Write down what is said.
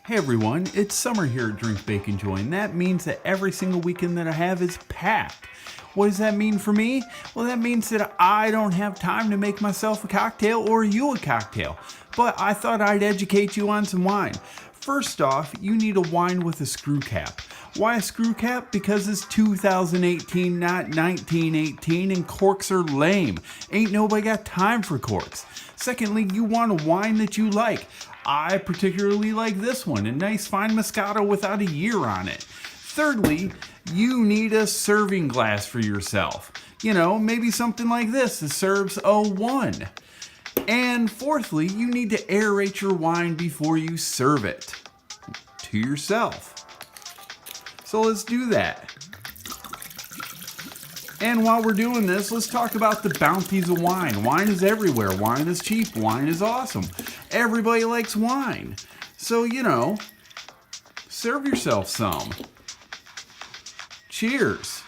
Hey everyone, it's summer here at Drink, Bake, Enjoy, and that means that every single weekend that I have is packed. What does that mean for me? Well, that means that I don't have time to make myself a cocktail or you a cocktail. But I thought I'd educate you on some wine. First off, you need a wine with a screw cap. Why a screw cap? Because it's 2018, not 1918, and corks are lame. Ain't nobody got time for corks. Secondly, you want a wine that you like. I particularly like this one, a nice fine Moscato without a year on it. Thirdly, you need a serving glass for yourself. You know, maybe something like this that serves a 1. And fourthly, you need to aerate your wine before you serve it to yourself. So let's do that. And while we're doing this, let's talk about the bounties of wine. Wine is everywhere. Wine is cheap. Wine is awesome. Everybody likes wine. So, you know, serve yourself some. Cheers.